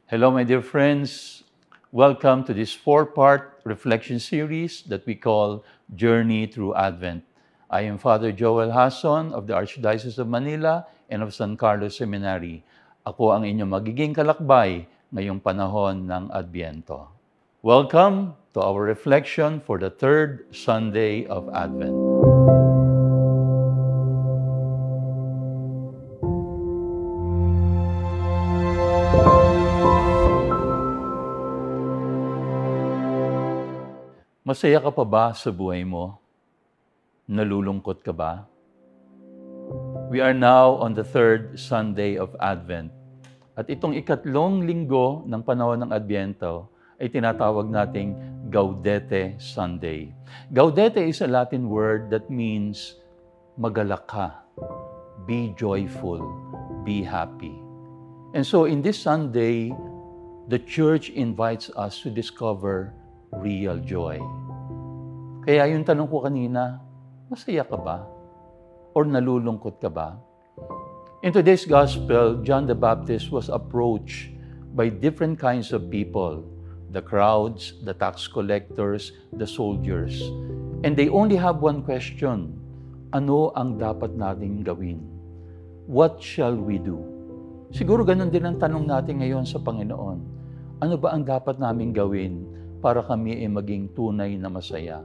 Hello, my dear friends. Welcome to this four-part reflection series that we call Journey Through Advent. I am Father Joel Hason of the Archdiocese of Manila and of San Carlos Seminary. Ako ang inyong magiging kalakbay ngayong panahon ng Adbyento. Welcome to our reflection for the third Sunday of Advent. Masaya ka pa ba sa buhay mo? Nalulungkot ka ba? We are now on the third Sunday of Advent. At itong ikatlong linggo ng panahon ng Adbyento ay tinatawag nating Gaudete Sunday. Gaudete is a Latin word that means magalak ka, be joyful, be happy. And so in this Sunday, the Church invites us to discover real joy. Kaya yung tanong ko kanina, masaya ka ba? Or nalulungkot ka ba? In today's Gospel, John the Baptist was approached by different kinds of people, the crowds, the tax collectors, the soldiers. And they only have one question, ano ang dapat nating gawin? What shall we do? Siguro ganun din ang tanong natin ngayon sa Panginoon. Ano ba ang dapat naming gawin para kami ay maging tunay na masaya?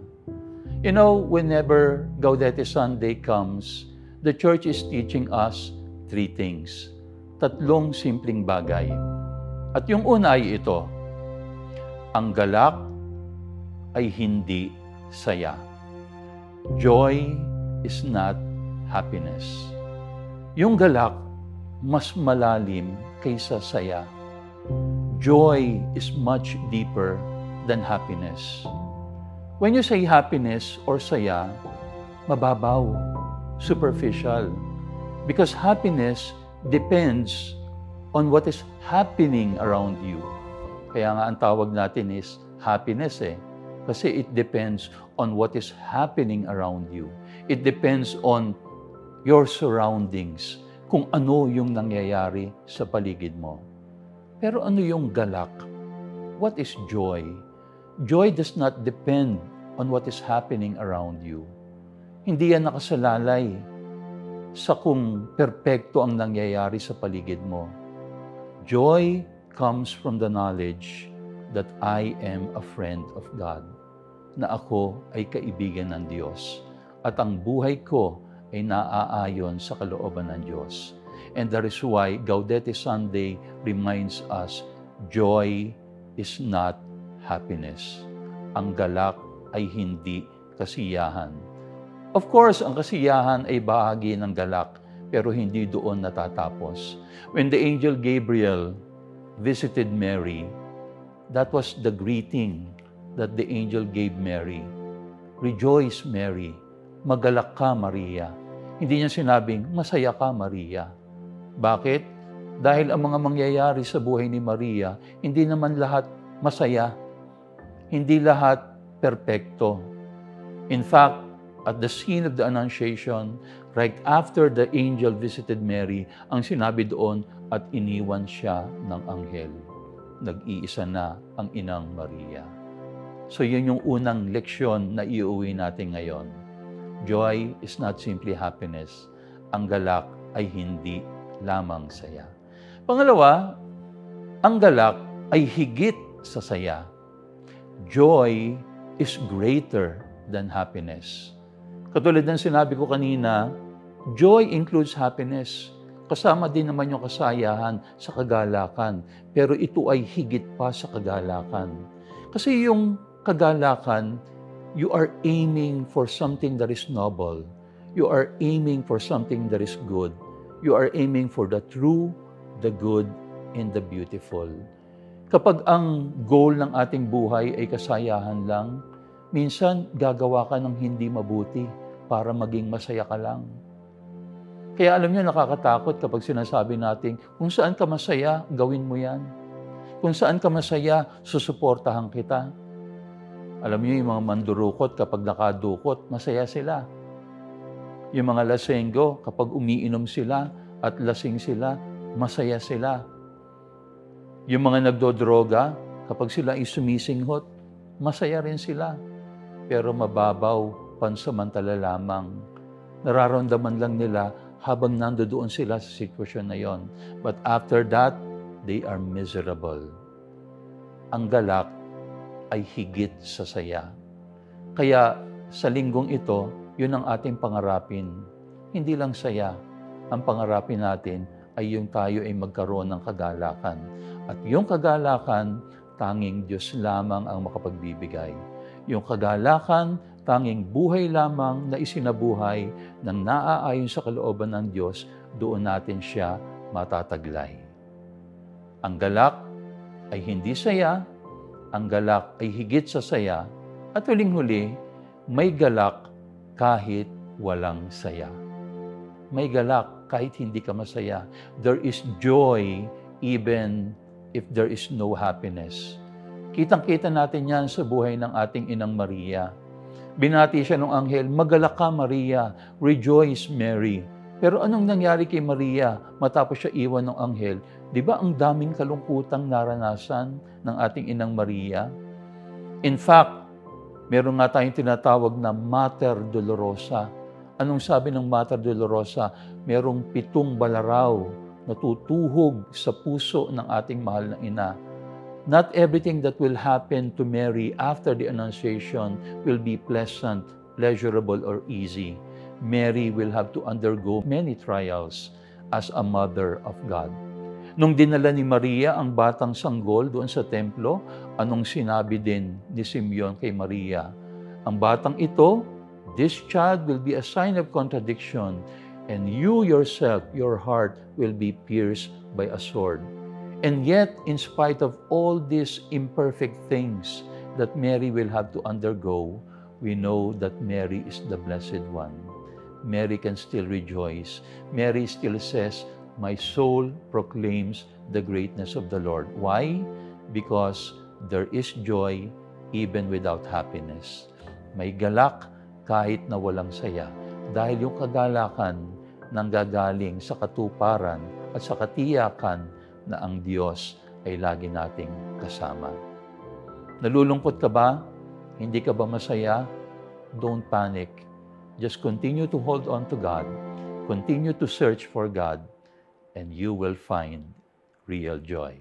You know, whenever Gaudete Sunday comes, the Church is teaching us three things. Tatlong simpleng bagay. At yung una ay ito, ang galak ay hindi saya. Joy is not happiness. Yung galak, mas malalim kaysa saya. Joy is much deeper than happiness. When you say happiness or saya, mababaw, superficial. Because happiness depends on what is happening around you. Kaya nga ang tawag natin is happiness Kasi it depends on what is happening around you. It depends on your surroundings, kung ano yung nangyayari sa paligid mo. Pero ano yung galak? What is joy? Joy does not depend on what is happening around you. Hindi yan nakasalalay sa kung perpekto ang nangyayari sa paligid mo. Joy comes from the knowledge that I am a friend of God, na ako ay kaibigan ng Diyos, at ang buhay ko ay naaayon sa kalooban ng Diyos. And that is why Gaudete Sunday reminds us, joy is not happiness. Ang galak ay hindi kasiyahan. Of course, ang kasiyahan ay bahagi ng galak, pero hindi doon natatapos. When the angel Gabriel visited Mary, that was the greeting that the angel gave Mary. Rejoice, Mary. Magalak ka, Maria. Hindi niya sinabing, masaya ka, Maria. Bakit? Dahil ang mga mangyayari sa buhay ni Maria, hindi naman lahat masaya. Hindi lahat perpekto. In fact, at the scene of the Annunciation, right after the angel visited Mary, ang sinabi doon, at iniwan siya ng anghel. Nag-iisa na ang inang Maria. So yun yung unang leksyon na iuwi natin ngayon. Joy is not simply happiness. Ang galak ay hindi lamang saya. Pangalawa, ang galak ay higit sa saya. Joy is greater than happiness. Katulad ng sinabi ko kanina, joy includes happiness. Kasama din naman yung kasayahan sa kagalakan. Pero ito ay higit pa sa kagalakan. Kasi yung kagalakan, you are aiming for something that is noble. You are aiming for something that is good. You are aiming for the true, the good, and the beautiful. Kapag ang goal ng ating buhay ay kasayahan lang, minsan gagawa ka ng hindi mabuti para maging masaya ka lang. Kaya alam niyo, nakakatakot kapag sinasabi natin, kung saan ka masaya, gawin mo yan. Kung saan ka masaya, susuportahan kita. Alam niyo, yung mga mandurukot, kapag nakadukot, masaya sila. Yung mga lasenggo, kapag umiinom sila at lasing sila, masaya sila. Yung mga nagdodroga, kapag sila ay sumisinghot, masaya rin sila. Pero mababaw, pansamantala lamang. Nararamdaman lang nila habang nandoon sila sa sitwasyon na yon. But after that, they are miserable. Ang galak ay higit sa saya. Kaya sa linggong ito, yun ang ating pangarapin. Hindi lang saya. Ang pangarapin natin ay yung tayo ay magkaroon ng kagalakan. At yung kagalakan, tanging Diyos lamang ang makapagbibigay. Yung kagalakan, tanging buhay lamang na isinabuhay ng naaayon sa kalooban ng Diyos, doon natin siya matataglay. Ang galak ay hindi saya, ang galak ay higit sa saya, at huling-huli, may galak kahit walang saya. May galak kahit hindi ka masaya. There is joy even if there is no happiness. Kitang-kita natin yan sa buhay ng ating Inang Maria. Binati siya ng anghel, "Magalak ka, Maria, rejoice, Mary." Pero anong nangyari kay Maria matapos siya iwan ng anghel? Di ba ang daming kalungkutang naranasan ng ating Inang Maria? In fact, meron nga tayong tinatawag na Mater Dolorosa. Anong sabi ng Mater Dolorosa? Merong 7 balaraw na tutuhog sa puso ng ating mahal na ina. Not everything that will happen to Mary after the Annunciation will be pleasant, pleasurable, or easy. Mary will have to undergo many trials as a mother of God. Nung dinala ni Maria ang batang sanggol doon sa templo, anong sinabi din ni Simeon kay Maria? Ang batang ito, "This child will be a sign of contradiction, and you yourself, your heart, will be pierced by a sword." And yet, in spite of all these imperfect things that Mary will have to undergo, we know that Mary is the Blessed One. Mary can still rejoice. Mary still says, "My soul proclaims the greatness of the Lord." Why? Because there is joy even without happiness. May galak kahit na walang saya. Dahil yung kagalakan nanggagaling sa katuparan at sa katiyakan na ang Diyos ay lagi nating kasama. Nalulungkot ka ba? Hindi ka ba masaya? Don't panic. Just continue to hold on to God. Continue to search for God, and you will find real joy.